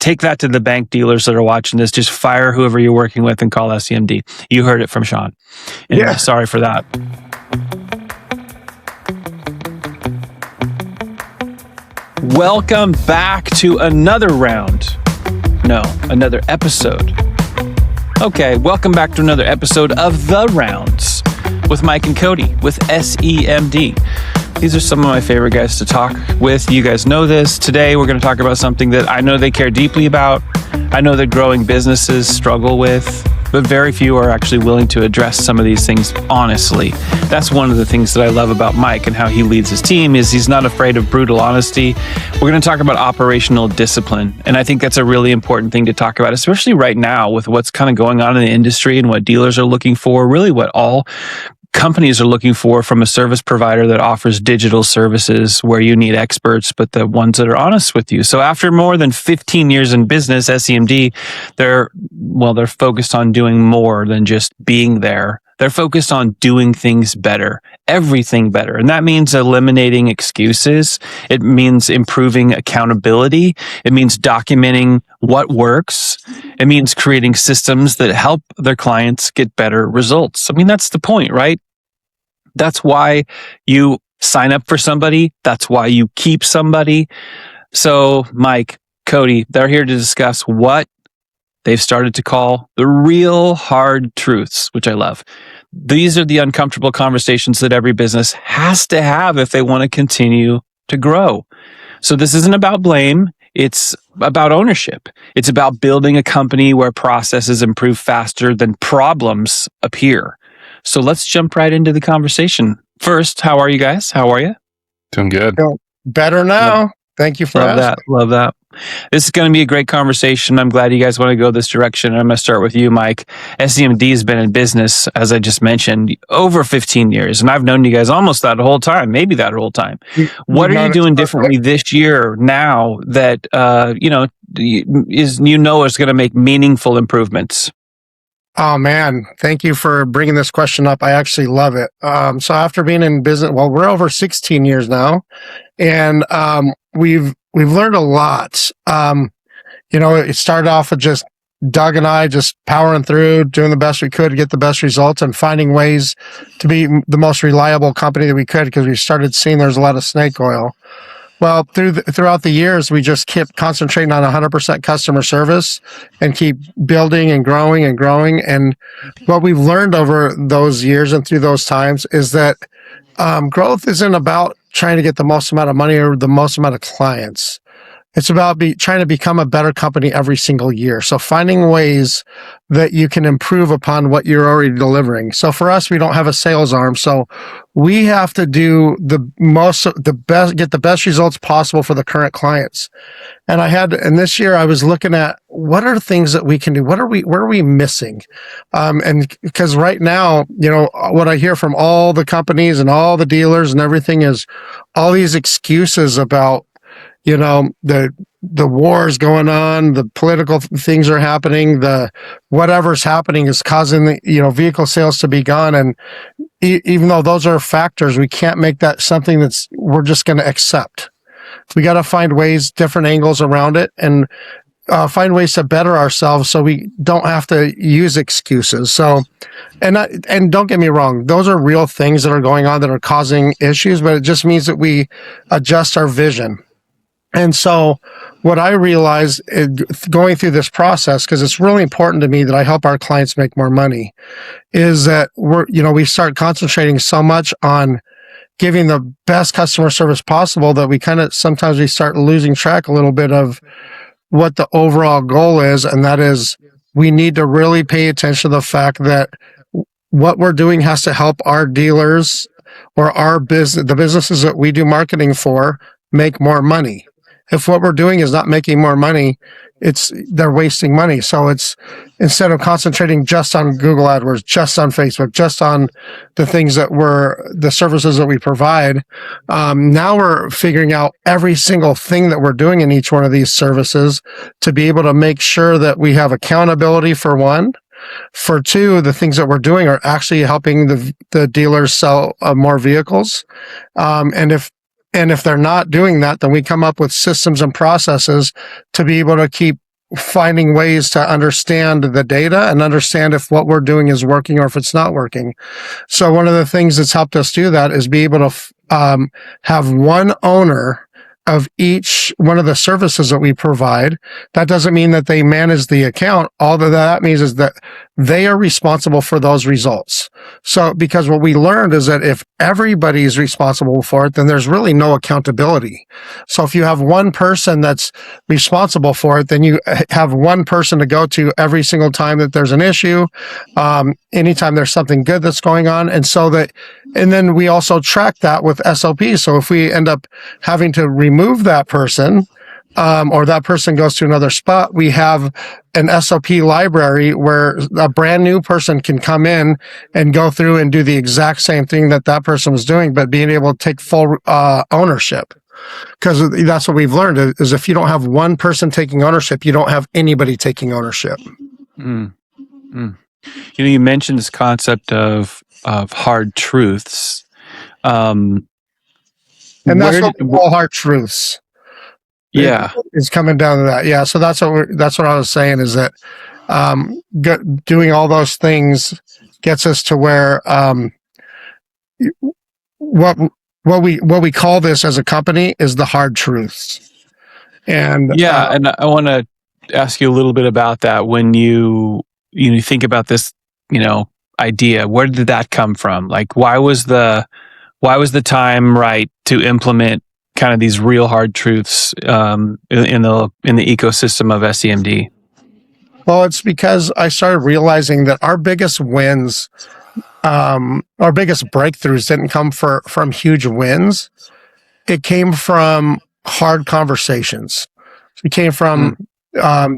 take that to the bank dealers that are watching this. Just fire whoever you're working with and call SEMD. You heard it from Sean. And sorry for that. Welcome back to another episode. Okay, welcome back to another episode of The Rounds with Mike and Cody with SEMD. These are some of my favorite guys to talk with. You guys know this. Today, we're going to talk about something that I know they care deeply about. I know that growing businesses struggle with, but very few are actually willing to address some of these things honestly. That's one of the things that I love about Mike and how he leads his team is he's not afraid of brutal honesty. We're going to talk about operational discipline. And I think that's a really important thing to talk about, especially right now with what's kind of going on in the industry and what dealers are looking for, really what all companies are looking for from a service provider that offers digital services where you need experts, but the ones that are honest with you. So after more than 15 years in business, SEMD, they're focused on doing more than just being there. They're focused on doing things better, everything better. And that means eliminating excuses. It means improving accountability. It means documenting what works. It means creating systems that help their clients get better results. I mean, that's the point, right? That's why you sign up for somebody. That's why you keep somebody. So Mike, Cody, they're here to discuss what they've started to call the real hard truths, which I love. These are the uncomfortable conversations that every business has to have if they want to continue to grow. So this isn't about blame. It's about ownership. It's about building a company where processes improve faster than problems appear. So let's jump right into the conversation. First, how are you guys? How are you? Doing good. Better now. Thank you for asking. Love that. This is going to be a great conversation. I'm glad you guys want to go this direction. I'm going to start with you, Mike. SEMD has been in business, as I just mentioned, over 15 years. And I've known you guys almost that whole time, maybe that whole time. What are you doing differently this year now that, is going to make meaningful improvements? Oh, man. Thank you for bringing this question up. I actually love it. So after being in business, we're over 16 years now, and we've learned a lot. It started off with just Doug and I just powering through, doing the best we could to get the best results and finding ways to be the most reliable company that we could because we started seeing there's a lot of snake oil. Well, throughout the years, we just kept concentrating on 100% customer service and keep building and growing and growing. And what we've learned over those years and through those times is that growth isn't about trying to get the most amount of money or the most amount of clients. It's about trying to become a better company every single year. So finding ways that you can improve upon what you're already delivering. So for us, we don't have a sales arm. So we have to do get the best results possible for the current clients. And this year I was looking at what are things that we can do? Where are we missing? And because right now, what I hear from all the companies and all the dealers and everything is all these excuses about, the wars going on, the political things are happening, the whatever's happening is causing the, vehicle sales to be gone. And even though those are factors, we can't make that something we're just going to accept. We got to find ways, different angles around it and find ways to better ourselves so we don't have to use excuses. So, and don't get me wrong, those are real things that are going on that are causing issues, but it just means that we adjust our vision. And so what I realized going through this process, because it's really important to me that I help our clients make more money, is that we start concentrating so much on giving the best customer service possible that we sometimes we start losing track a little bit of what the overall goal is. And that is we need to really pay attention to the fact that what we're doing has to help our dealers or the businesses that we do marketing for make more money. If what we're doing is not making more money, they're wasting money. So it's instead of concentrating just on Google AdWords, just on Facebook, just on the things the services that we provide. Now we're figuring out every single thing that we're doing in each one of these services to be able to make sure that we have accountability for one. For two, the things that we're doing are actually helping the dealers sell more vehicles. And if they're not doing that, then we come up with systems and processes to be able to keep finding ways to understand the data and understand if what we're doing is working or if it's not working. So one of the things that's helped us do that is be able to have one owner of each one of the services that we provide. That doesn't mean that they manage the account. All that means is that they are responsible for those results. So, because what we learned is that if everybody is responsible for it, then there's really no accountability. So if you have one person that's responsible for it, then you have one person to go to every single time that there's an issue, anytime there's something good that's going on. And then we also track that with SOPs. So if we end up having to remove that person, or that person goes to another spot, we have an SOP library where a brand new person can come in and go through and do the exact same thing that that person was doing, but being able to take full ownership. Because that's what we've learned is if you don't have one person taking ownership, you don't have anybody taking ownership. Mm. Mm. You mentioned this concept of hard truths. And that's what we call hard truths. Yeah. It's coming down to that. Yeah. So that's what I was saying is that doing all those things gets us to where what we call this as a company is the hard truths. And and I want to ask you a little bit about that. When you think about this, idea, where did that come from? Like, why was the time right to implement kind of these real hard truths in the ecosystem of SEMD? Well, it's because I started realizing that our biggest wins, our biggest breakthroughs didn't come from huge wins. It came from hard conversations. It came from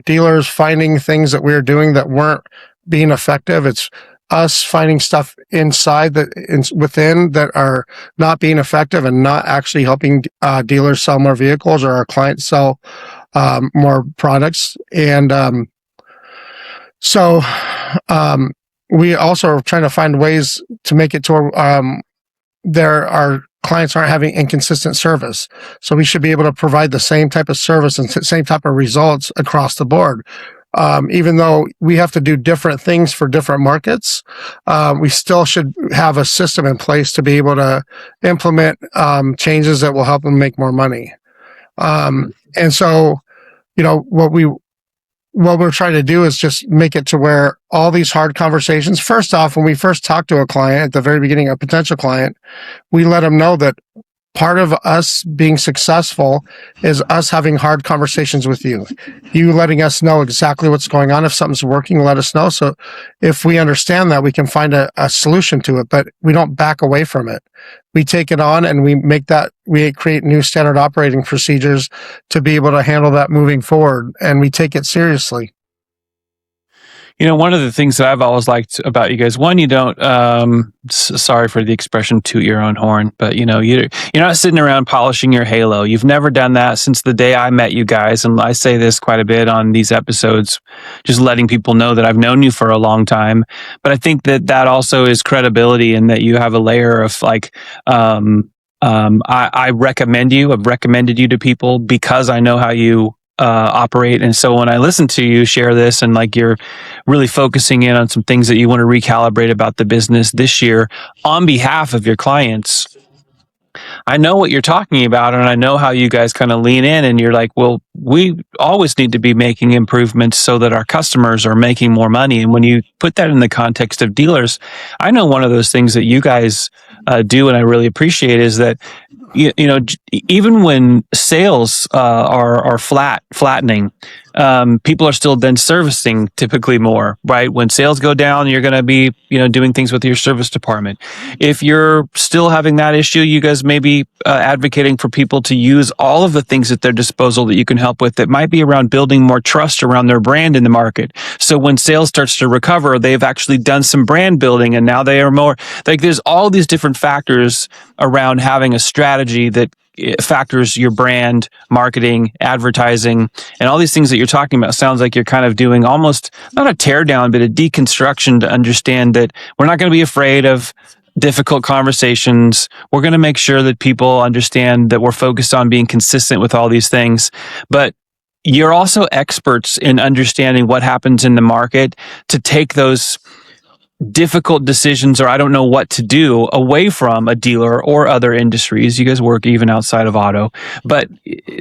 dealers finding things that we were doing that weren't being effective. It's us finding stuff within that are not being effective and not actually helping dealers sell more vehicles or our clients sell more products. And so we also are trying to find ways to make it to where our clients aren't having inconsistent service. So we should be able to provide the same type of service and same type of results across the board. Even though we have to do different things for different markets, we still should have a system in place to be able to implement changes that will help them make more money. And so, what we're trying to do is just make it to where all these hard conversations, first off, when we first talk to a client at the very beginning, a potential client, we let them know that part of us being successful is us having hard conversations with you. You letting us know exactly what's going on. If something's working, let us know. So if we understand that, we can find a solution to it, but we don't back away from it. We take it on and we create new standard operating procedures to be able to handle that moving forward. And we take it seriously. One of the things that I've always liked about you guys, one, you don't, sorry for the expression, toot your own horn, but you're not sitting around polishing your halo. You've never done that since the day I met you guys. And I say this quite a bit on these episodes, just letting people know that I've known you for a long time. But I think that also is credibility, and that you have a layer of I recommend you. I've recommended you to people because I know how you operate. And so when I listen to you share this, and like you're really focusing in on some things that you want to recalibrate about the business this year on behalf of your clients, I know what you're talking about, and I know how you guys kind of lean in, and you're like, well, we always need to be making improvements so that our customers are making more money. And when you put that in the context of dealers, I know one of those things that you guys do, and I really appreciate, is that even when sales are flattening, people are still then servicing typically more, right? When sales go down, you're going to be, doing things with your service department. If you're still having that issue, you guys may be advocating for people to use all of the things at their disposal that you can help with, that might be around building more trust around their brand in the market. So when sales starts to recover, they've actually done some brand building, and now they are more like, there's all these different factors around having a strategy that factors your brand, marketing, advertising, and all these things that you're talking about. Sounds like you're kind of doing almost not a tear down, but a deconstruction to understand that we're not going to be afraid of difficult conversations. We're going to make sure that people understand that we're focused on being consistent with all these things. But you're also experts in understanding what happens in the market to take those difficult decisions, or I don't know what to do, away from a dealer or other industries. You guys work even outside of auto, but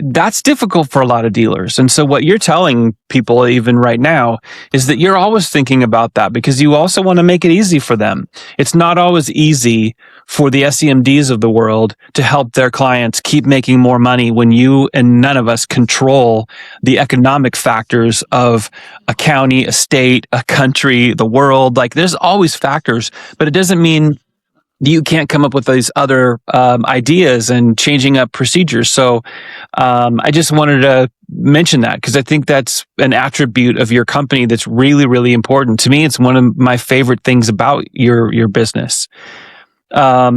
that's difficult for a lot of dealers. And so what you're telling people even right now is that you're always thinking about that, because you also want to make it easy for them. It's not always easy for the SEMDs of the world to help their clients keep making more money when you and none of us control the economic factors of a county, a state, a country, the world. Like, there's always factors, but it doesn't mean you can't come up with these other ideas and changing up procedures. So I just wanted to mention that, because I think that's an attribute of your company that's really, really important. To me, it's one of my favorite things about your business. Let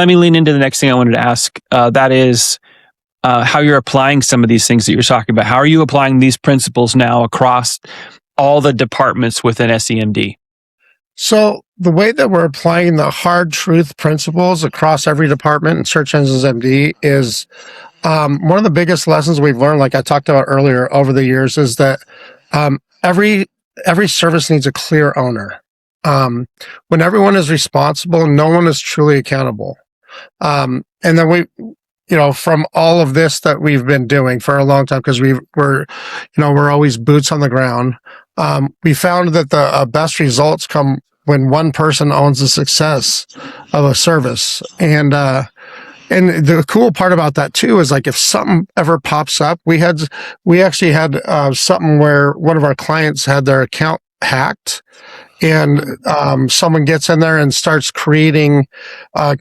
me lean into the next thing I wanted to ask. That is how you're applying some of these things that you're talking about. How are you applying these principles now across all the departments within SEMD? So the way that we're applying the hard truth principles across every department in Search Engines MD is one of the biggest lessons we've learned, like I talked about earlier over the years, is that every service needs a clear owner. When everyone is responsible, no one is truly accountable. And then from all of this that we've been doing for a long time, because we're always boots on the ground. We found that the best results come when one person owns the success of a service. And the cool part about that too is, like, if something ever pops up, we actually had something where one of our clients had their account hacked, and someone gets in there and starts creating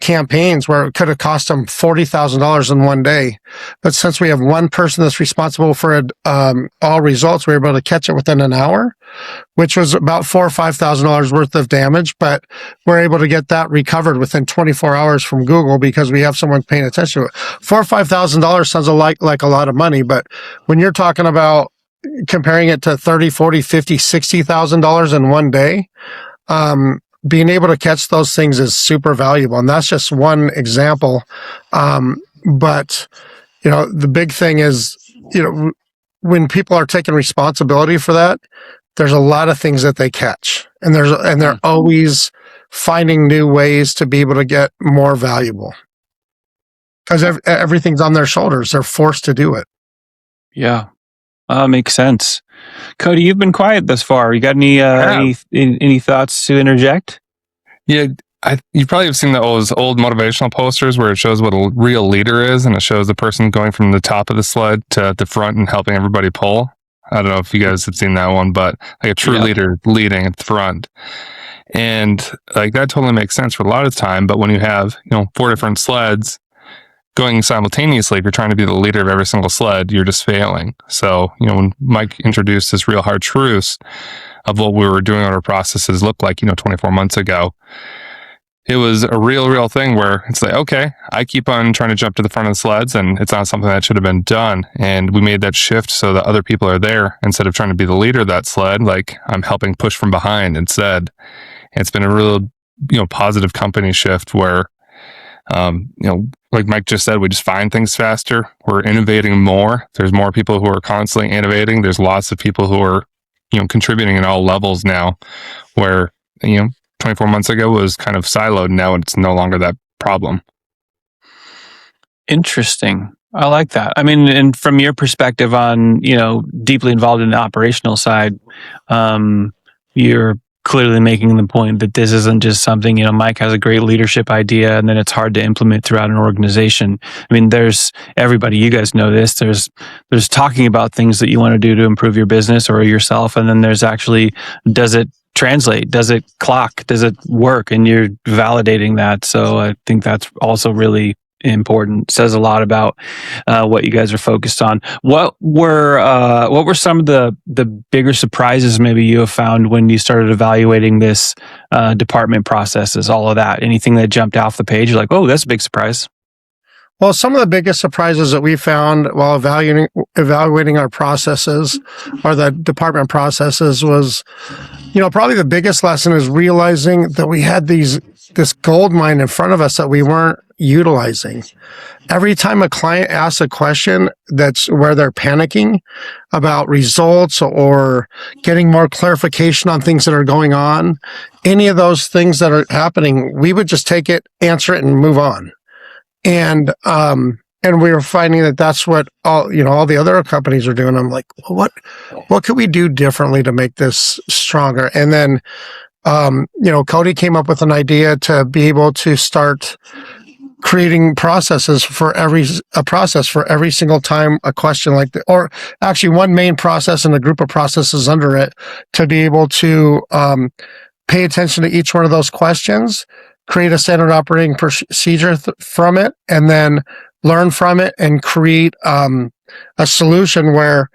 campaigns where it could have cost them $40,000 in one day. But since we have one person that's responsible for all results, we were able to catch it within an hour, which was about $4,000 or $5,000 worth of damage. But we're able to get that recovered within 24 hours from Google, because we have someone paying attention to it. $4,000 or $5,000 sounds like a lot of money, but when you're talking about comparing it to $30,000, $40,000, $50,000, $60,000 in one day, being able to catch those things is super valuable. And that's just one example. But the big thing is, when people are taking responsibility for that, there's a lot of things that they catch, and they're always finding new ways to be able to get more valuable, because everything's on their shoulders. They're forced to do it. Yeah. Makes sense. Cody, you've been quiet thus far. You got any thoughts to interject? Yeah, you probably have seen those old motivational posters where it shows what a real leader is, and it shows the person going from the top of the sled to the front and helping everybody pull. I don't know if you guys have seen that one, but like a true leader leading at the front. And like that totally makes sense for a lot of the time, but when you have 4 different sleds going simultaneously, if you're trying to be the leader of every single sled, you're just failing. So, when Mike introduced this real hard truths of what we were doing on our processes looked like, 24 months ago, it was a real thing where it's like, okay, I keep on trying to jump to the front of the sleds, and it's not something that should have been done. And we made that shift so that other people are there instead of trying to be the leader of that sled. Like, I'm helping push from behind instead. And it's been a real, positive company shift where, like Mike just said, we just find things faster. We're innovating more. There's more people who are constantly innovating. There's lots of people who are, contributing at all levels now, where, 24 months ago was kind of siloed. Now it's no longer that problem. Interesting. I like that. I mean, and from your perspective on, deeply involved in the operational side, you're clearly making the point that this isn't just something, Mike has a great leadership idea and then it's hard to implement throughout an organization. I mean, there's everybody, you guys know this, there's talking about things that you want to do to improve your business or yourself. And then there's actually, does it translate? Does it clock? Does it work? And you're validating that. So I think that's also really important. Says a lot about what you guys are focused on. What were some of the bigger surprises maybe you have found when you started evaluating this department processes, all of that? Anything that jumped off the page? You're like, oh, that's a big surprise. Well, some of the biggest surprises that we found while evaluating our processes or the department processes was, probably the biggest lesson is realizing that we had this gold mine in front of us that we weren't utilizing. Every time a client asks a question that's where they're panicking about results or getting more clarification on things that are going on, any of those things that are happening, we would just take it, answer it, and move on. And we were finding that that's what all the other companies are doing. I'm like, well, what could we do differently to make this stronger? And then, Cody came up with an idea to be able to start creating processes for every single time a question like that, or actually one main process and a group of processes under it, to be able to pay attention to each one of those questions, create a standard operating procedure from it, and then learn from it and create a solution where,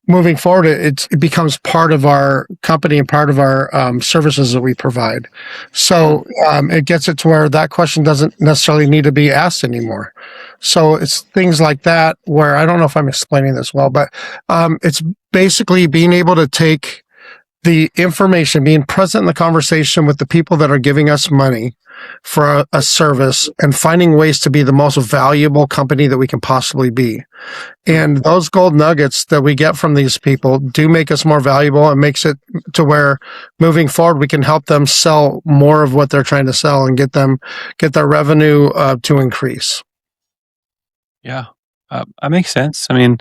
moving forward, it becomes part of our company and part of our services that we provide. So it gets it to where that question doesn't necessarily need to be asked anymore. So it's things like that where, I don't know if I'm explaining this well, but it's basically being able to take the information, being present in the conversation with the people that are giving us money for a service, and finding ways to be the most valuable company that we can possibly be. And those gold nuggets that we get from these people do make us more valuable, and makes it to where moving forward, we can help them sell more of what they're trying to sell and get their revenue to increase. Yeah, that makes sense. I mean,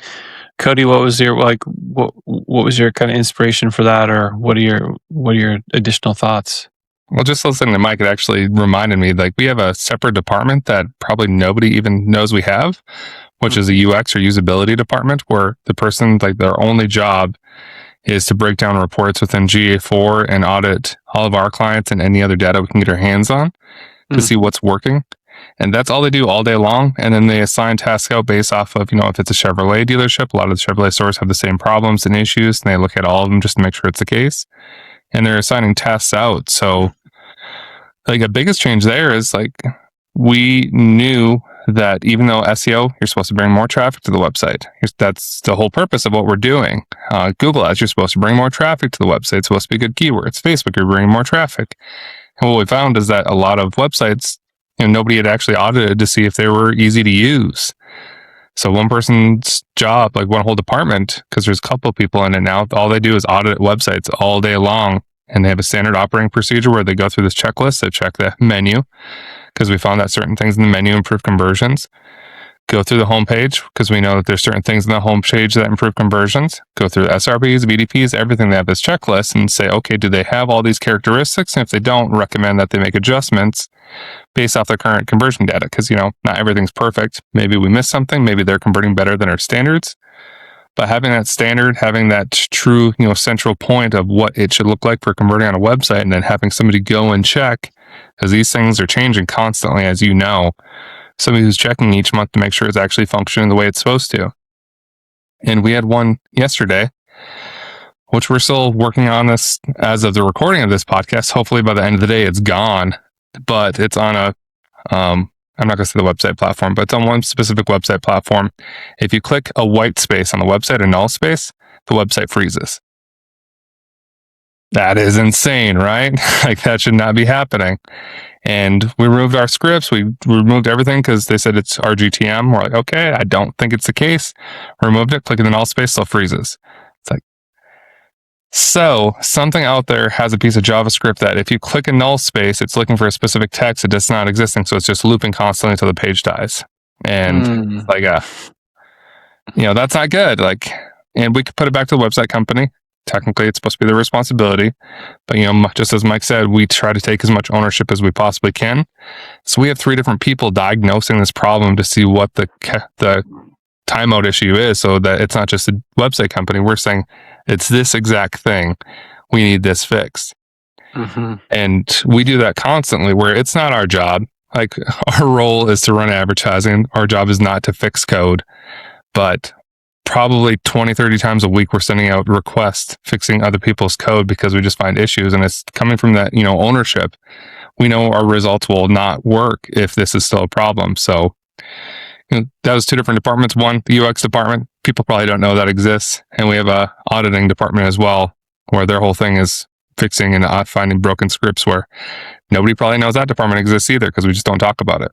Cody, what was your what was your kind of inspiration for that, or what are your additional thoughts? Well, just listening to Mike, it actually reminded me, like, we have a separate department that probably nobody even knows we have, which is a UX or usability department, where the person, like, their only job is to break down reports within GA4 and audit all of our clients and any other data we can get our hands on to see what's working. And that's all they do all day long. And then they assign tasks out based off of, if it's a Chevrolet dealership, a lot of the Chevrolet stores have the same problems and issues, and they look at all of them just to make sure it's the case. And they're assigning tasks out. So, like, a biggest change there is, like, we knew that even though SEO, you're supposed to bring more traffic to the website. That's the whole purpose of what we're doing. Google Ads, you're supposed to bring more traffic to the website. It's supposed to be good keywords. Facebook, you're bringing more traffic. And what we found is that a lot of websites, nobody had actually audited to see if they were easy to use. So one person's job, like one whole department, because there's a couple of people in it now, all they do is audit websites all day long. And they have a standard operating procedure where they go through this checklist. They check the menu, because we found that certain things in the menu improve conversions. Go through the homepage, because we know that there's certain things in the homepage that improve conversions. Go through the SRBs, VDPs, everything. They have this checklist and say, okay, do they have all these characteristics? And if they don't, recommend that they make adjustments based off their current conversion data, because, not everything's perfect. Maybe we missed something. Maybe they're converting better than our standards. But having that standard, having that true, central point of what it should look like for converting on a website, and then having somebody go and check, because these things are changing constantly, as you know, somebody who's checking each month to make sure it's actually functioning the way it's supposed to. And we had one yesterday, which we're still working on this as of the recording of this podcast. Hopefully by the end of the day, it's gone, but it's on a, I'm not going to say the website platform, but it's on one specific website platform. If you click a white space on the website, a null space, the website freezes. That is insane, right? Like, that should not be happening. And we removed our scripts. We removed everything because they said it's RGTM. We're like, okay, I don't think it's the case. Removed it, clicking the null space, still freezes. It's like, so something out there has a piece of JavaScript that if you click a null space, it's looking for a specific text that does not existing. So it's just looping constantly until the page dies. And that's not good. Like, and we could put it back to the website company. Technically, it's supposed to be their responsibility. But, just as Mike said, we try to take as much ownership as we possibly can. So we have 3 different people diagnosing this problem to see what the timeout issue is, so that it's not just a website company. We're saying it's this exact thing. We need this fixed. And we do that constantly, where it's not our job. Like, our role is to run advertising. Our job is not to fix code. But probably 20, 30 times a week, we're sending out requests fixing other people's code because we just find issues. And it's coming from that, ownership. We know our results will not work if this is still a problem. So, that was 2 different departments. One, the UX department, people probably don't know that exists. And we have a auditing department as well, where their whole thing is fixing and finding broken scripts where nobody probably knows that department exists either because we just don't talk about it.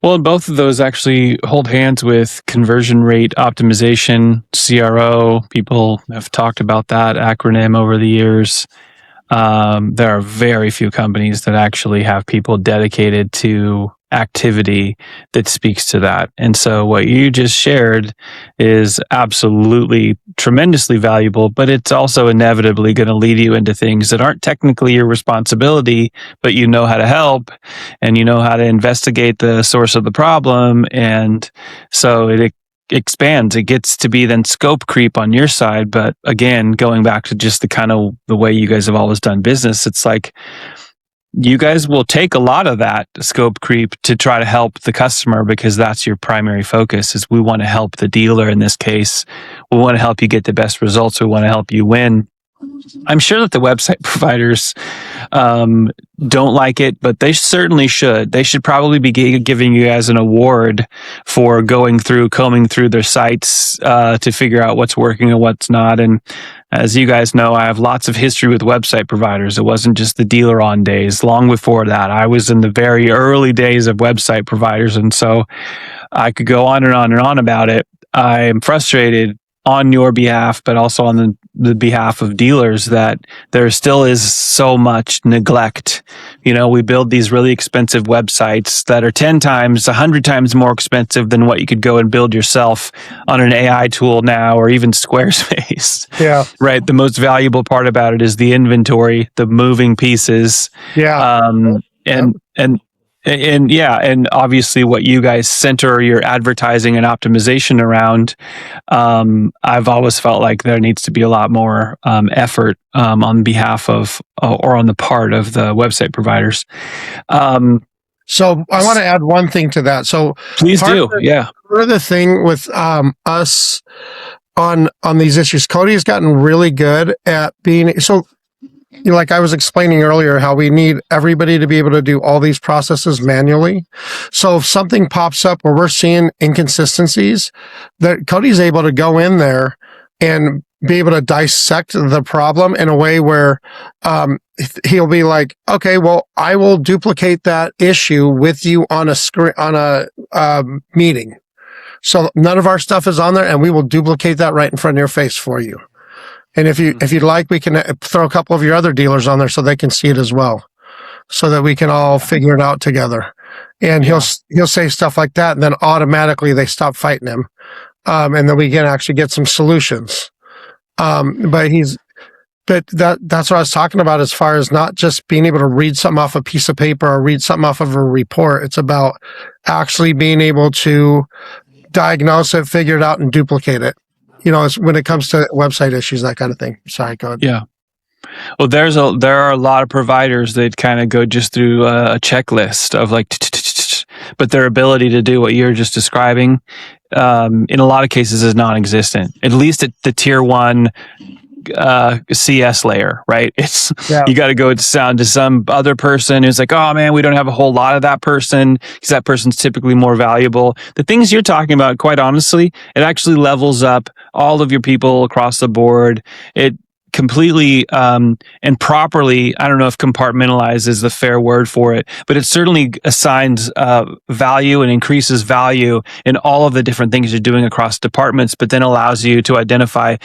Well, and both of those actually hold hands with conversion rate optimization, CRO. People have talked about that acronym over the years. There are very few companies that actually have people dedicated to activity that speaks to that. And so what you just shared is absolutely tremendously valuable, but it's also inevitably going to lead you into things that aren't technically your responsibility, but you know how to help and you know how to investigate the source of the problem. And so it expands. It gets to be then scope creep on your side. But again, going back to just the kind of the way you guys have always done business, it's like you guys will take a lot of that scope creep to try to help the customer because that's your primary focus is we want to help the dealer in this case. We want to help you get the best results. We want to help you win. I'm sure that the website providers don't like it, but they certainly should. They should probably be giving you guys an award for combing through their sites to figure out what's working and what's not. And as you guys know, I have lots of history with website providers. It wasn't just the dealer on days. Long before that, I was in the very early days of website providers. And so I could go on and on and on about it. I'm frustrated on your behalf, but also on the behalf of dealers that there still is so much neglect. You know, we build these really expensive websites that are 10 times, 100 times more expensive than what you could go and build yourself on an AI tool now or even Squarespace. Yeah. Right. The most valuable part about it is the inventory, the moving pieces. Yeah. And obviously what you guys center your advertising and optimization around, I've always felt like there needs to be a lot more effort on behalf of or on the part of the website providers. So I want to add one thing to that. So please do. Part of the thing with us on these issues, Cody has gotten really good at being so. You know, like I was explaining earlier, how we need everybody to be able to do all these processes manually. So if something pops up where we're seeing inconsistencies, that Cody's able to go in there and be able to dissect the problem in a way where he'll be like, okay, well, I will duplicate that issue with you on a screen, on a meeting. So none of our stuff is on there, and we will duplicate that right in front of your face for you. And if you'd like, we can throw a couple of your other dealers on there so they can see it as well, so that we can all figure it out together. And he'll say stuff like that, and then automatically they stop fighting him, and then we can actually get some solutions. But that's what I was talking about as far as not just being able to read something off a piece of paper or read something off of a report. It's about actually being able to diagnose it, figure it out, and duplicate it. You know, it's when it comes to website issues, that kind of thing. Sorry, go ahead. Yeah. Well, there are a lot of providers that kind of go just through a checklist of like, but their ability to do what you're just describing, in a lot of cases, is non-existent. At least at the tier 1 CS layer, right? You got to go to some other person who's like, oh man, we don't have a whole lot of that person because that person's typically more valuable. The things you're talking about, quite honestly, it actually levels up all of your people across the board. It completely and properly, I don't know if compartmentalize is the fair word for it, but it certainly assigns value and increases value in all of the different things you're doing across departments, but then allows you to identify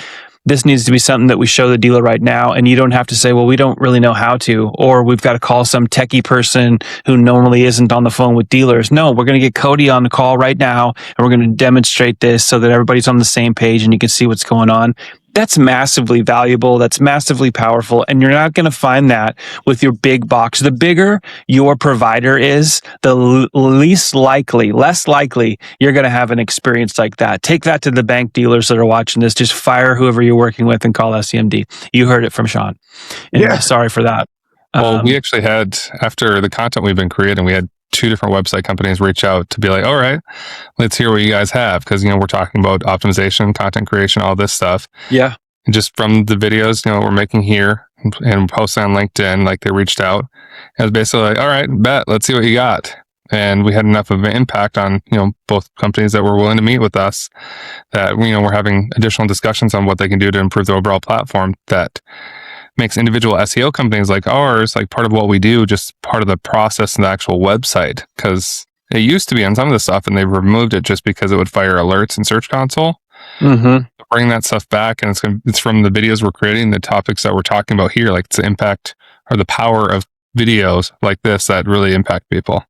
this needs to be something that we show the dealer right now. And you don't have to say, well, we don't really know how to, or we've got to call some techie person who normally isn't on the phone with dealers. No, we're going to get Cody on the call right now, and we're going to demonstrate this so that everybody's on the same page and you can see what's going on. That's massively valuable. That's massively powerful. And you're not going to find that with your big box. The bigger your provider is, the less likely you're going to have an experience like that. Take that to the bank dealers that are watching this. Just fire whoever you're working with and call SEMD. You heard it from Sean. And sorry for that. Well, we actually had, after the content we've been creating, we had 2 different website companies reach out to be like, all right, let's hear what you guys have. Because, you know, we're talking about optimization, content creation, all this stuff. Yeah. And just from the videos, you know, we're making here and posting on LinkedIn, like they reached out. And it was basically like, all right, bet, let's see what you got. And we had enough of an impact on, you know, both companies that were willing to meet with us that, you know, we're having additional discussions on what they can do to improve the overall platform, that makes individual SEO companies like ours, like part of what we do, just part of the process and the actual website. Because it used to be on some of the stuff, and they've removed it just because it would fire alerts in Search Console. Bring that stuff back, and it's from the videos we're creating, the topics that we're talking about here, like it's the impact or the power of videos like this that really impact people.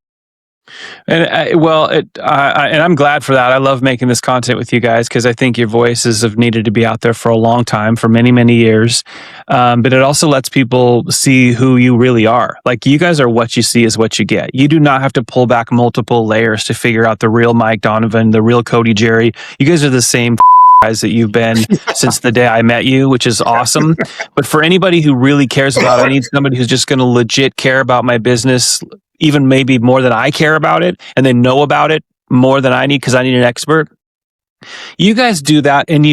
And I'm glad for that. I love making this content with you guys because I think your voices have needed to be out there for a long time, for many, many years. But it also lets people see who you really are. Like, you guys are what you see is what you get. You do not have to pull back multiple layers to figure out the real Mike Donovan, the real Cody Jerry. You guys are the same guys that you've been since the day I met you, which is awesome. But for anybody who really cares about it, I need somebody who's just going to legit care about my business, even maybe more than I care about it, and they know about it more than I need because I need an expert. You guys do that, and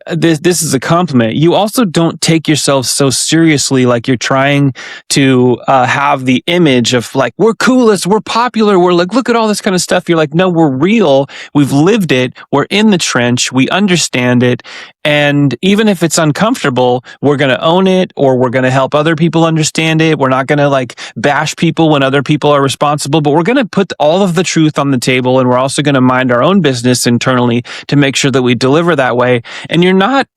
this is a compliment. You also don't take yourself so seriously, like you're trying to have the image of like, we're coolest, we're popular, we're like, look at all this kind of stuff. You're like, no, we're real. We've lived it. We're in the trench. We understand it. And even if it's uncomfortable, we're going to own it, or we're going to help other people understand it. We're not going to like bash people when other people are responsible, but we're going to put all of the truth on the table. And we're also going to mind our own business internally to make sure that we deliver that way. And you're not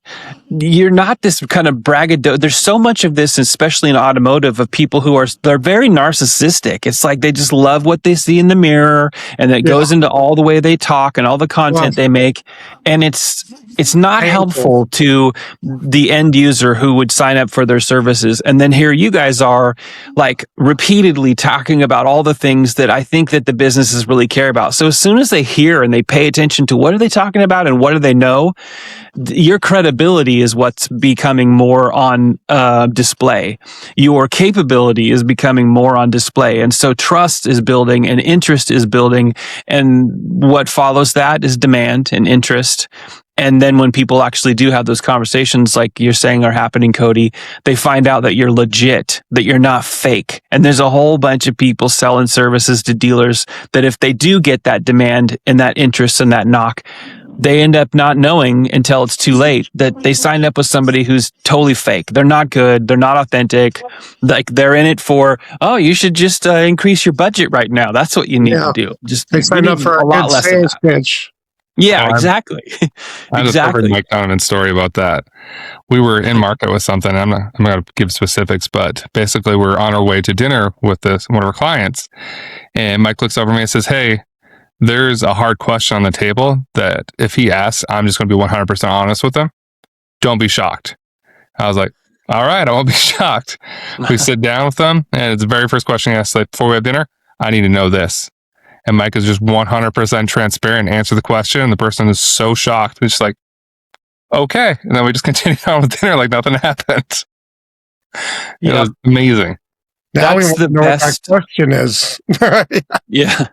this kind of braggadocio. There's so much of this, especially in automotive, of people they're very narcissistic. It's like they just love what they see in the mirror, and it goes into all the way they talk and all the content they make. And it's not helpful to the end user who would sign up for their services. And then here you guys are like repeatedly talking about all the things that I think that the businesses really care about. So as soon as they hear and they pay attention to what are they talking about and what do they know, your credibility is what's becoming more on display. Your capability is becoming more on display. And so trust is building and interest is building. And what follows that is demand and interest. And then when people actually do have those conversations, like you're saying are happening, Cody, they find out that you're legit, that you're not fake. And there's a whole bunch of people selling services to dealers that if they do get that demand and that interest and that knock, they end up not knowing until it's too late that they signed up with somebody who's totally fake. They're not good. They're not authentic. Like they're in it for, oh, you should just increase your budget right now. That's what you need to do. Just they signed up for a lot less sales pitch. Yeah, exactly. I just covered Mike Donovan's story about that. We were in market with something. I'm not going to give specifics, but basically we're on our way to dinner with one of our clients, and Mike looks over at me and says, "Hey, there's a hard question on the table that if he asks, I'm just going to be 100% honest with him. Don't be shocked." I was like, "All right, I won't be shocked." We sit down with them, and it's the very first question he asks, like, "Before we have dinner, I need to know this." And Mike is just 100% transparent, answer the question, and the person is so shocked. It's just like, okay. And then we just continue on with dinner like nothing happened. It was amazing. Now we want to know what that question is. Yeah.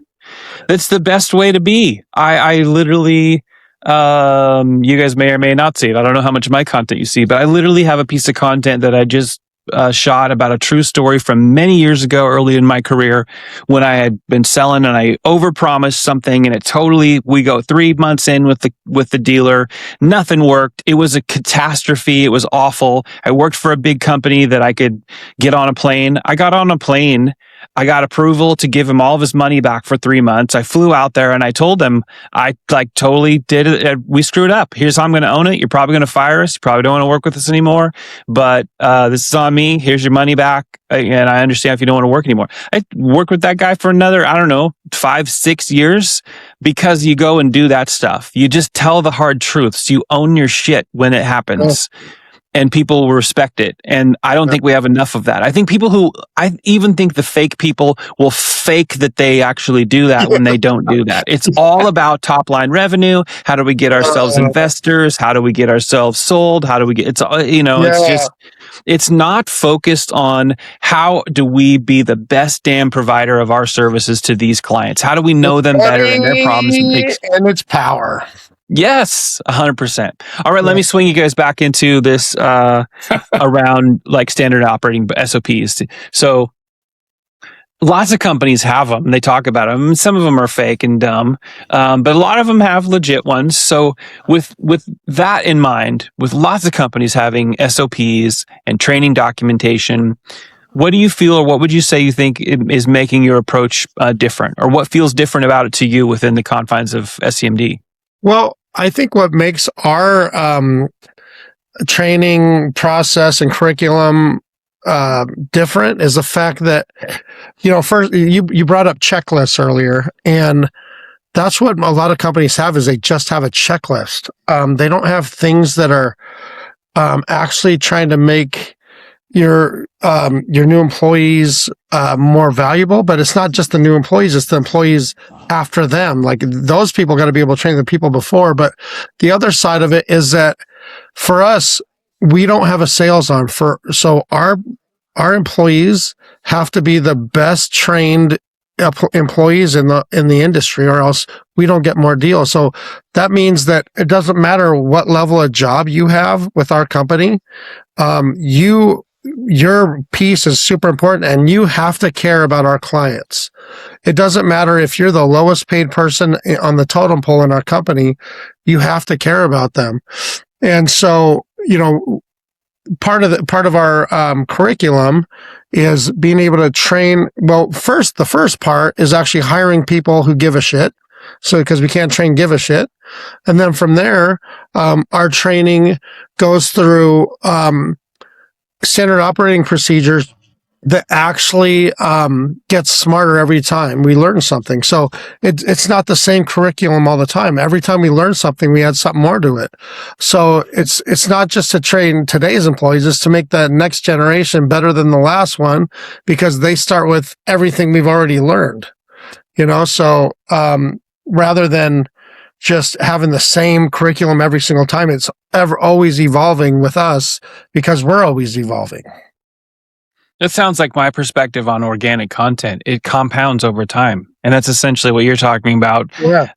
That's the best way to be. I literally, you guys may or may not see it. I don't know how much of my content you see, but I literally have a piece of content that I just shot about a true story from many years ago, early in my career, when I had been selling and I overpromised something, and we go 3 months in with the dealer, nothing worked. It was a catastrophe. It was awful. I worked for a big company that I could get on a plane. I got on a plane. I got approval to give him all of his money back for 3 months. I flew out there and I told him, I like totally did it. We screwed up. Here's how I'm going to own it. You're probably going to fire us. You probably don't want to work with us anymore, but this is on me. Here's your money back. And I understand if you don't want to work anymore. I worked with that guy for another, 5-6 years, because you go and do that stuff. You just tell the hard truths. You own your shit when it happens. And people will respect it. And I don't think we have enough of that. I even think the fake people will fake that they actually do that when they don't do that. It's all about top line revenue. How do we get ourselves investors? How do we get ourselves sold? How do we get, it's not focused on how do we be the best damn provider of our services to these clients? How do we know them better and their problems? And its power. Yes, 100%. All right, let me swing you guys back into this around like standard operating SOPs. So lots of companies have them. They talk about them. Some of them are fake and dumb, but a lot of them have legit ones. So with that in mind, with lots of companies having SOPs and training documentation, what do you feel, or what would you say you think is making your approach different, or what feels different about it to you within the confines of SEMD? Well, I think what makes our training process and curriculum different is the fact that, first you brought up checklists earlier, and that's what a lot of companies have, is they just have a checklist. They don't have things that are actually trying to make your new employees more valuable. But it's not just the new employees, it's the employees after them. Like, those people got to be able to train the people before. But the other side of it is that for us, we don't have a sales arm so our employees have to be the best trained employees in the industry, or else we don't get more deals. So that means that it doesn't matter what level of job you have with our company. Your piece is super important, and you have to care about our clients. It doesn't matter if you're the lowest paid person on the totem pole in our company, you have to care about them. And so, part of our curriculum is being able to train. Well, the first part is actually hiring people who give a shit. So, because we can't train give a shit. And then from there, our training goes through standard operating procedures that actually gets smarter every time we learn something. So it's not the same curriculum all the time. Every time we learn something, we add something more to it. So it's not just to train today's employees, it's to make the next generation better than the last one, because they start with everything we've already learned. So rather than just having the same curriculum every single time, it's always evolving with us, because we're always evolving. That sounds like my perspective on organic content. It compounds over time. And that's essentially what you're talking about. Yeah.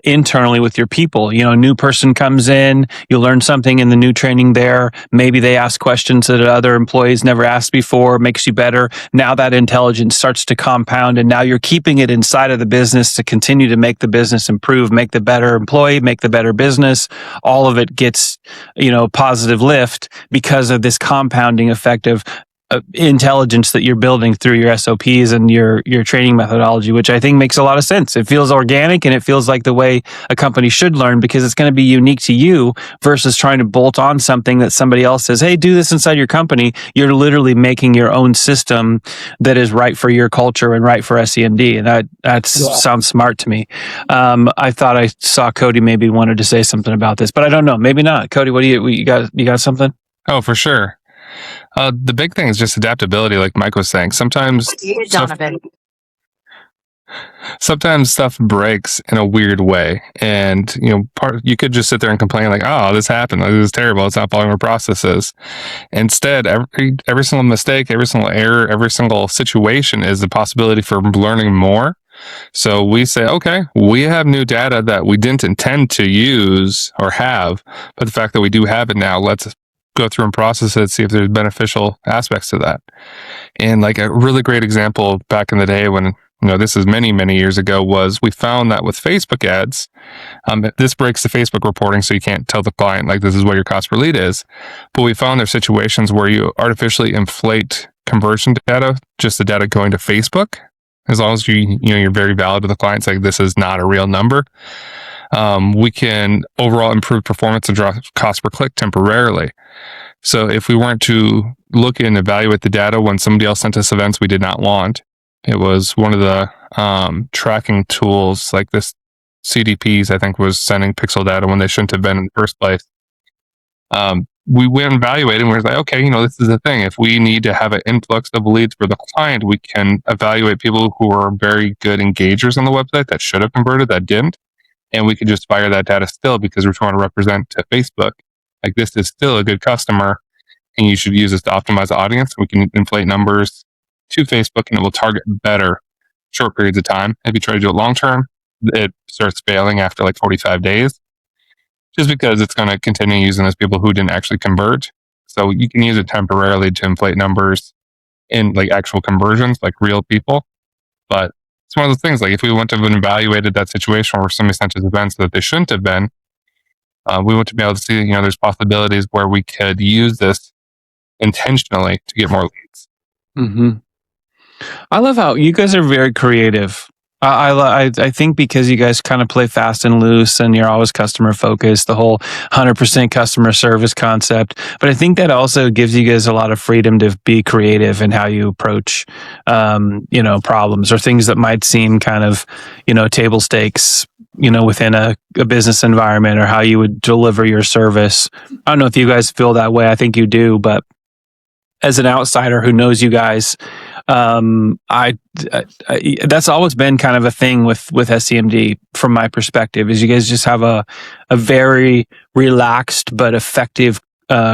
Internally with your people. A new person comes in, you learn something in the new training there. Maybe they ask questions that other employees never asked before, makes you better. Now that intelligence starts to compound, and now you're keeping it inside of the business to continue to make the business improve, make the better employee, make the better business. All of it gets, positive lift because of this compounding effect of intelligence that you're building through your SOPs and your training methodology, which I think makes a lot of sense. It feels organic, and it feels like the way a company should learn, because it's going to be unique to you versus trying to bolt on something that somebody else says, hey, do this inside your company. You're literally making your own system that is right for your culture and right for SEMD. And that sounds smart to me. I thought I saw Cody maybe wanted to say something about this, but I don't know. Maybe not. Cody, what do you got? You got something? Oh, for sure. The big thing is just adaptability, like Mike was saying. Sometimes Donovan. sometimes stuff breaks in a weird way, and you could just sit there and complain like, oh, this happened, like, this is terrible, it's not following our processes. Instead, every single mistake, every single error, every single situation is the possibility for learning more. So we say, okay, we have new data that we didn't intend to use or have, but the fact that we do have it now, let's go through and process it, see if there's beneficial aspects to that. And like a really great example back in the day when, this is many, many years ago, was we found that with Facebook ads, this breaks the Facebook reporting, so you can't tell the client, like, this is what your cost per lead is. But we found there's situations where you artificially inflate conversion data, just the data going to Facebook, as long as you're very valid with the client, like, this is not a real number. We can overall improve performance and drop cost per click temporarily. So if we weren't to look and evaluate the data when somebody else sent us events we did not want, it was one of the tracking tools, like this CDPs, I think, was sending pixel data when they shouldn't have been in the first place. We went and evaluated, and we were like, okay, this is the thing. If we need to have an influx of leads for the client, we can evaluate people who are very good engagers on the website that should have converted, that didn't. And we could just fire that data still, because we're trying to represent to Facebook, like, this is still a good customer, and you should use this to optimize the audience. We can inflate numbers to Facebook, and it will target better short periods of time. If you try to do it long term, it starts failing after like 45 days, just because it's going to continue using those people who didn't actually convert. So you can use it temporarily to inflate numbers in like actual conversions, like real people. But it's one of those things, like if we wouldn't have evaluated that situation where somebody sent us events that they shouldn't have been, we wouldn't be able to see, there's possibilities where we could use this intentionally to get more leads. Mm-hmm. I love how you guys are very creative. I think because you guys kind of play fast and loose and you're always customer focused, the whole 100% customer service concept. But I think that also gives you guys a lot of freedom to be creative in how you approach, problems or things that might seem kind of, table stakes, within a business environment, or how you would deliver your service. I don't know if you guys feel that way. I think you do, but as an outsider who knows you guys, I that's always been kind of a thing with SEMD from my perspective, is you guys just have a very relaxed but effective,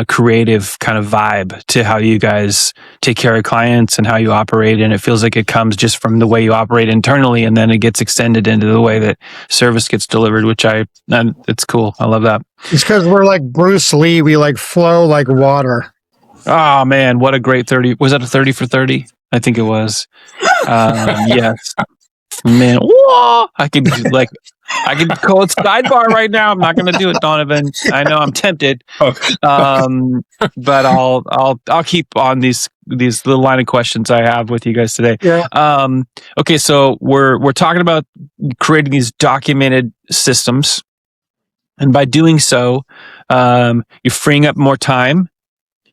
creative kind of vibe to how you guys take care of clients and how you operate. And it feels like it comes just from the way you operate internally, and then it gets extended into the way that service gets delivered, which it's cool. I love that. It's because we're like Bruce Lee. We like flow like water. Oh man, what a great 30. Was that a 30 for 30? I think it was. Yes. Man, whoa! I could call it sidebar right now. I'm not going to do it, Donovan. I know I'm tempted. But I'll keep on these little line of questions I have with you guys today. Yeah. Okay, so we're talking about creating these documented systems, and by doing so, you're freeing up more time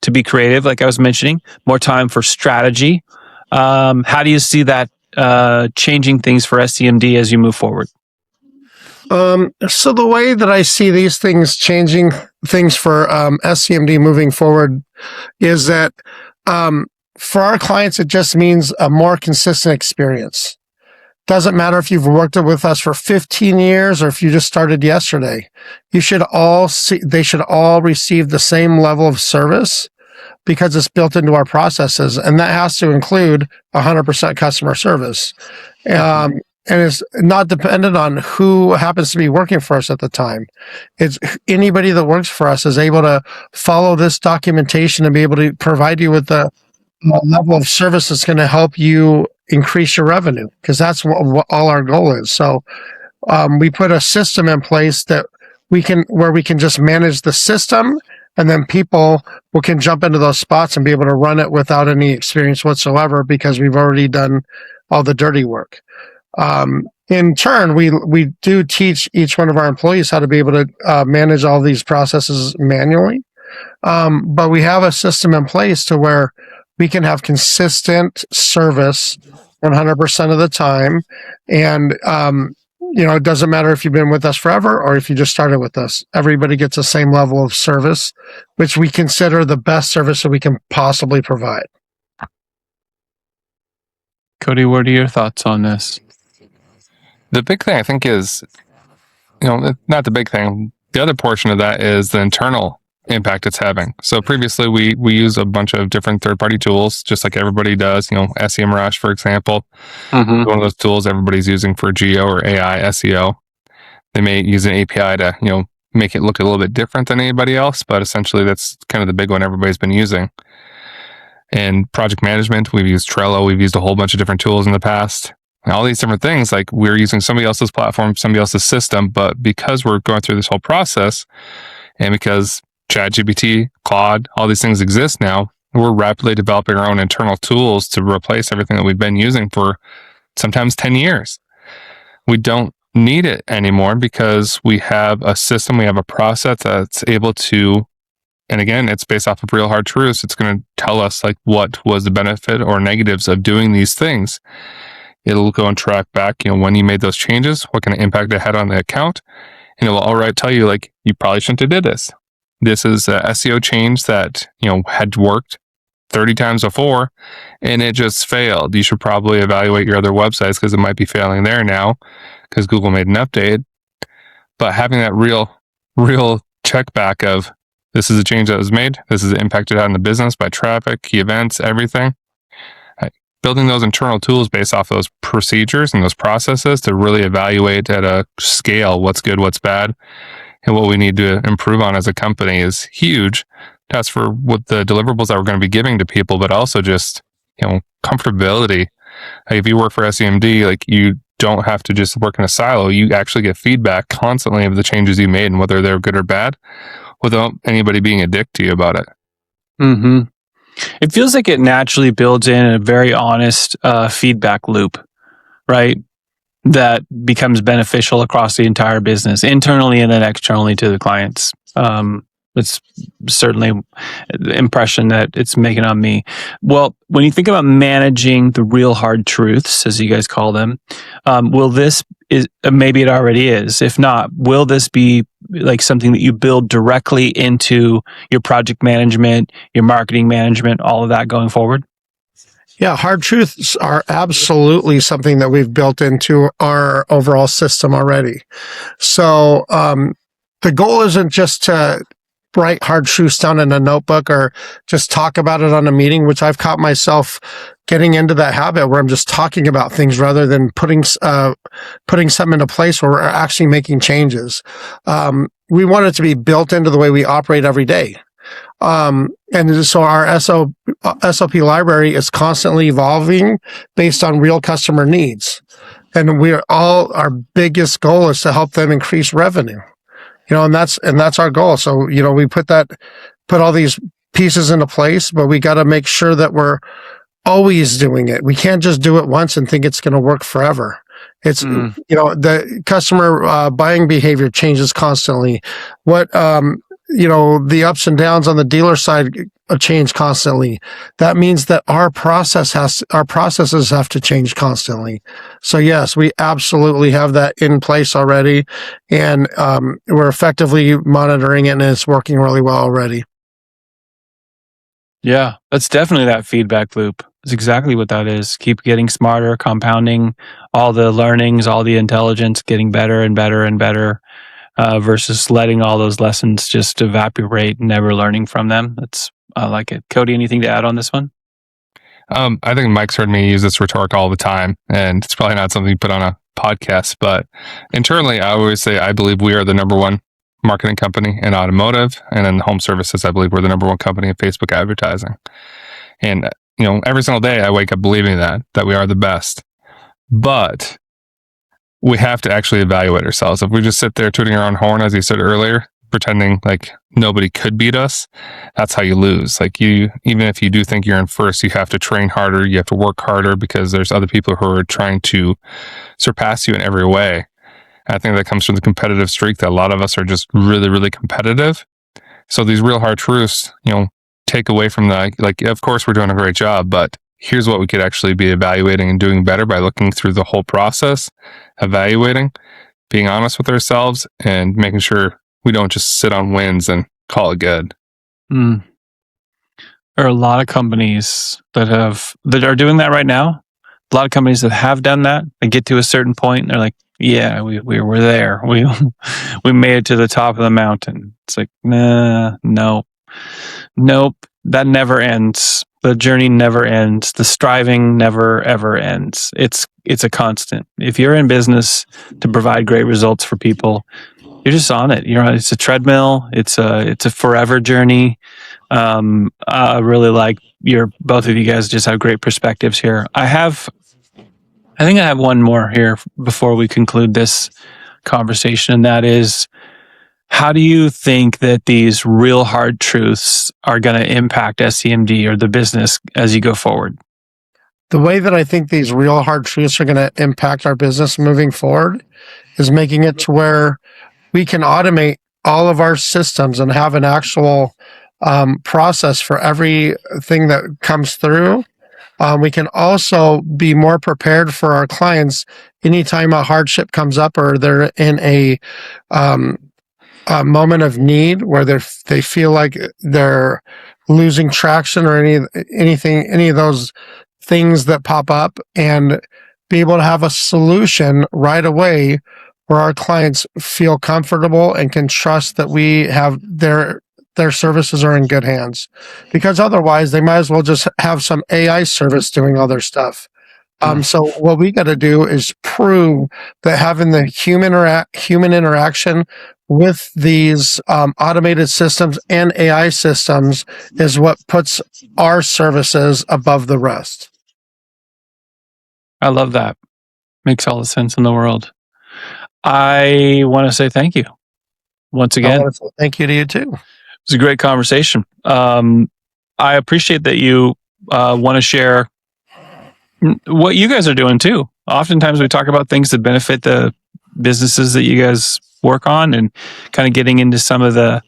to be creative, like I was mentioning, more time for strategy. How do you see that changing things for SEMD as you move forward? So the way that I see these things changing things for SEMD moving forward is that for our clients, it just means a more consistent experience. Doesn't matter if you've worked with us for 15 years or if you just started yesterday. They should all receive the same level of service, because it's built into our processes, and that has to include 100% customer service. And it's not dependent on who happens to be working for us at the time. It's anybody that works for us is able to follow this documentation and be able to provide you with the level of service that's going to help you increase your revenue, because that's what all our goal is. So we put a system in place where we can just manage the system, and then people can jump into those spots and be able to run it without any experience whatsoever, because we've already done all the dirty work. In turn, we do teach each one of our employees how to be able to manage all these processes manually. But we have a system in place to where we can have consistent service 100% of the time. And it doesn't matter if you've been with us forever or if you just started with us. Everybody gets the same level of service, which we consider the best service that we can possibly provide. Cody, what are your thoughts on this? The big thing, I think, is, not the big thing. The other portion of that is the internal impact it's having. So previously, we use a bunch of different third-party tools, just like everybody does. SEMrush, for example, one of those tools everybody's using for geo or AI SEO. They may use an API to make it look a little bit different than anybody else, but essentially that's kind of the big one everybody's been using. And project management, we've used Trello, we've used a whole bunch of different tools in the past. And all these different things, like we're using somebody else's platform, somebody else's system, but because we're going through this whole process, and because ChatGPT, Claude, all these things exist now, we're rapidly developing our own internal tools to replace everything that we've been using for sometimes 10 years. We don't need it anymore because we have a system, we have a process that's able to, and again, it's based off of real hard truths. It's going to tell us like what was the benefit or negatives of doing these things. It'll go and track back, when you made those changes, what kind of impact it had on the account. And it will tell you, like, you probably shouldn't have did this. This is a SEO change that, had worked 30 times before and it just failed. You should probably evaluate your other websites because it might be failing there now because Google made an update. But having that real check back of this is a change that was made, this is impacted on the business by traffic, key events, everything. Building those internal tools based off those procedures and those processes to really evaluate at a scale what's good, what's bad, and what we need to improve on as a company is huge. That's for what the deliverables that we're going to be giving to people, but also just, comfortability Like if you work for SEMD, like you don't have to just work in a silo. You actually get feedback constantly of the changes you made and whether they're good or bad without anybody being a dick to you about it. Mm-hmm. It feels like it naturally builds in a very honest feedback loop, right? That becomes beneficial across the entire business, internally and then externally to the clients. It's certainly the impression that it's making on me. Well, when you think about managing the real hard truths, as you guys call them, will this is maybe it already is. If not, will this be like something that you build directly into your project management, your marketing management, all of that going forward? Yeah, hard truths are absolutely something that we've built into our overall system already. So the goal isn't just to write hard truths down in a notebook or just talk about it on a meeting, which I've caught myself getting into that habit where I'm just talking about things rather than putting something into place where we're actually making changes. We want it to be built into the way we operate every day. And so our SOP library is constantly evolving based on real customer needs. And our biggest goal is to help them increase revenue. And that's our goal. So, we put all these pieces into place, but we got to make sure that we're always doing it. We can't just do it once and think it's going to work forever. It's, the customer buying behavior changes constantly. The ups and downs on the dealer side change constantly. That means that our processes have to change constantly. So yes, we absolutely have that in place already, and we're effectively monitoring it, and it's working really well already. Yeah, that's definitely that feedback loop. It's exactly what that is. Keep getting smarter, compounding all the learnings, all the intelligence, getting better and better and better. Versus letting all those lessons just evaporate, never learning from them. I like it. Cody, anything to add on this one? I think Mike's heard me use this rhetoric all the time, and it's probably not something you put on a podcast, but internally, I always say I believe we are the number one marketing company in automotive, and in home services, I believe we're the number one company in Facebook advertising. And every single day I wake up believing that we are the best. But we have to actually evaluate ourselves. If we just sit there tooting our own horn, as you said earlier, pretending like nobody could beat us, that's how you lose. Like even if you do think you're in first, you have to train harder. You have to work harder because there's other people who are trying to surpass you in every way. And I think that comes from the competitive streak that a lot of us are just really, really competitive. So these real hard truths, take away from like, of course we're doing a great job, but here's what we could actually be evaluating and doing better by looking through the whole process, evaluating, being honest with ourselves, and making sure we don't just sit on wins and call it good. There are a lot of companies that are doing that right now. A lot of companies that have done that. They get to a certain point and they're like, yeah, we were there. We made it to the top of the mountain. It's like, nah, nope. That never ends. The journey never ends. The striving never, ever ends. It's a constant. If you're in business to provide great results for people, you're just on it. It's a treadmill. It's a forever journey. I really like both of you guys just have great perspectives here. I think I have one more here before we conclude this conversation, and that is, how do you think that these real hard truths are going to impact SEMD or the business as you go forward? The way that I think these real hard truths are going to impact our business moving forward is making it to where we can automate all of our systems and have an actual process for everything that comes through. We can also be more prepared for our clients anytime a hardship comes up or they're in a moment of need where they feel like they're losing traction or any of those things that pop up, and be able to have a solution right away where our clients feel comfortable and can trust that we have their services are in good hands. Because otherwise they might as well just have some AI service doing all their stuff. So what we got to do is prove that having the human interaction with these automated systems and AI systems is what puts our services above the rest. I love that. Makes all the sense in the world. I want to say thank you once again. Thank you to you too. It's a great conversation. I appreciate that you want to share what you guys are doing too. Oftentimes we talk about things that benefit the businesses that you guys work on, and kind of getting into some of the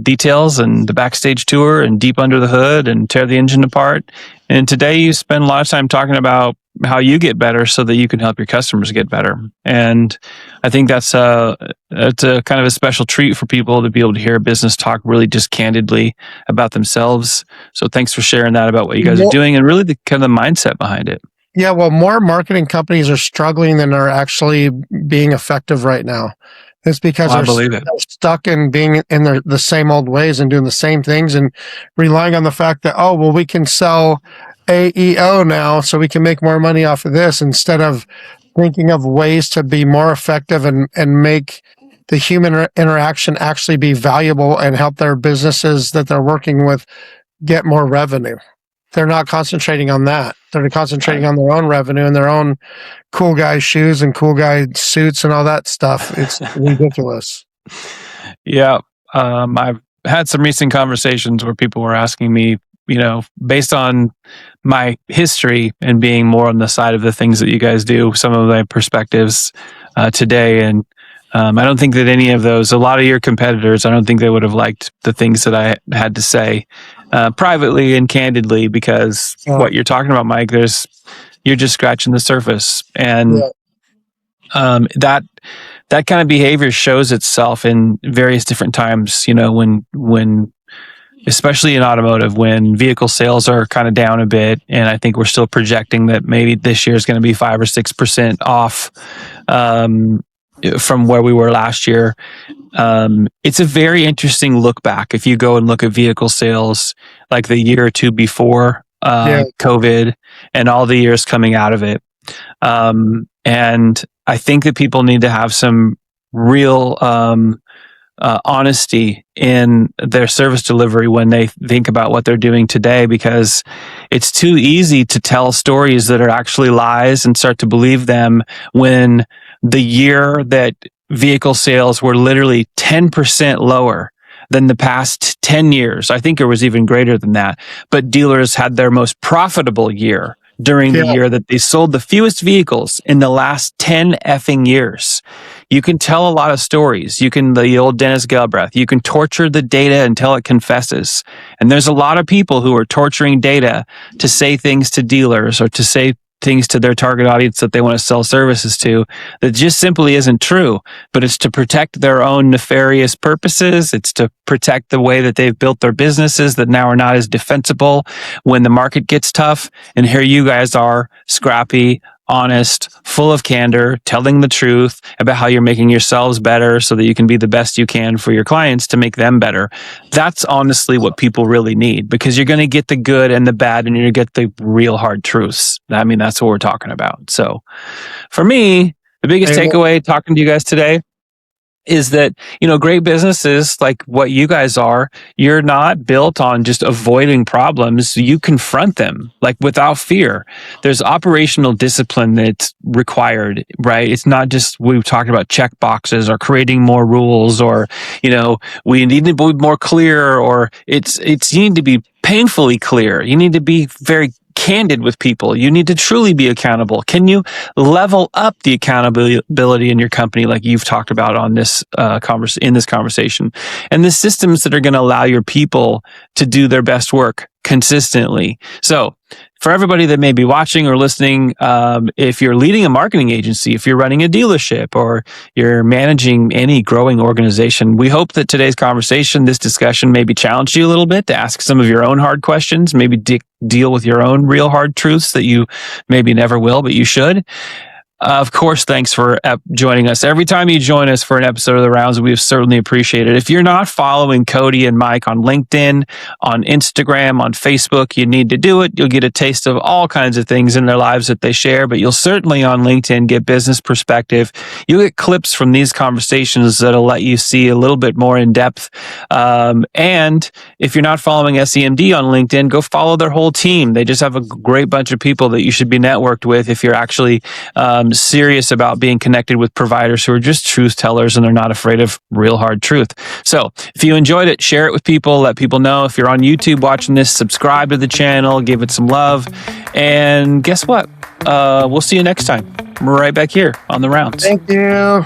details and the backstage tour and deep under the hood and tear the engine apart. And today you spend a lot of time talking about how you get better so that you can help your customers get better. And I think that's a kind of a special treat for people to be able to hear a business talk really just candidly about themselves. So thanks for sharing that about what you guys are doing and really the kind of the mindset behind it. Yeah, well, more marketing companies are struggling than are actually being effective right now. It's because they're stuck in being in the same old ways and doing the same things and relying on the fact that, oh, well, we can sell AEO now, so we can make more money off of this, instead of thinking of ways to be more effective and make the human interaction actually be valuable and help their businesses that they're working with get more revenue. They're not concentrating on that. They're concentrating on their own revenue and their own cool guy shoes and cool guy suits and all that stuff. It's ridiculous. Yeah. I've had some recent conversations where people were asking me, based on my history and being more on the side of the things that you guys do, some of my perspectives today. And I don't think that any of those, a lot of your competitors, I don't think they would have liked the things that I had to say privately and candidly, because what you're talking about, Mike, you're just scratching the surface. And that kind of behavior shows itself in various different times, when especially in automotive, when vehicle sales are kind of down a bit. And I think we're still projecting that maybe this year is going to be 5 or 6% off from where we were last year. It's a very interesting look back. If you go and look at vehicle sales, like the year or two before COVID and all the years coming out of it. And I think that people need to have some real honesty in their service delivery when they think about what they're doing today, because it's too easy to tell stories that are actually lies and start to believe them when the year that vehicle sales were literally 10% lower than the past 10 years. I think it was even greater than that. But dealers had their most profitable year during the year that they sold the fewest vehicles in the last 10 effing years. You can tell a lot of stories. The old Dennis Galbraith, you can torture the data until it confesses. And there's a lot of people who are torturing data to say things to dealers or to say things to their target audience that they want to sell services to that just simply isn't true. But it's to protect their own nefarious purposes. It's to protect the way that they've built their businesses that now are not as defensible when the market gets tough. And here you guys are, scrappy, honest, full of candor, telling the truth about how you're making yourselves better so that you can be the best you can for your clients to make them better. That's honestly what people really need, because you're going to get the good and the bad and you're going to get the real hard truths. I mean, that's what we're talking about. So for me, the biggest takeaway talking to you guys today is that, great businesses like what you guys are, you're not built on just avoiding problems. You confront them like without fear. There's operational discipline that's required, right? It's not just, we've talked about check boxes or creating more rules or, we need to be more clear, or it's you need to be painfully clear. You need to be very candid with people. You need to truly be accountable. Can you level up the accountability in your company, like you've talked about on this in this conversation, and the systems that are going to allow your people to do their best work consistently? So for everybody that may be watching or listening, if you're leading a marketing agency, if you're running a dealership, or you're managing any growing organization, we hope that today's conversation, this discussion, maybe challenged you a little bit to ask some of your own hard questions, maybe deal with your own real hard truths that you maybe never will, but you should. Of course, thanks for joining us. Every time you join us for an episode of The Rounds, we certainly appreciate it. If you're not following Cody and Mike on LinkedIn, on Instagram, on Facebook, you need to do it. You'll get a taste of all kinds of things in their lives that they share, but you'll certainly on LinkedIn get business perspective. You'll get clips from these conversations that'll let you see a little bit more in depth. And if you're not following SEMD on LinkedIn, go follow their whole team. They just have a great bunch of people that you should be networked with if you're actually serious about being connected with providers who are just truth tellers and they're not afraid of real hard truth. So if you enjoyed it, share it with people, let people know. If you're on YouTube watching this, subscribe to the channel, give it some love. And guess what? We'll see you next time. We're right back here on The Rounds. Thank you.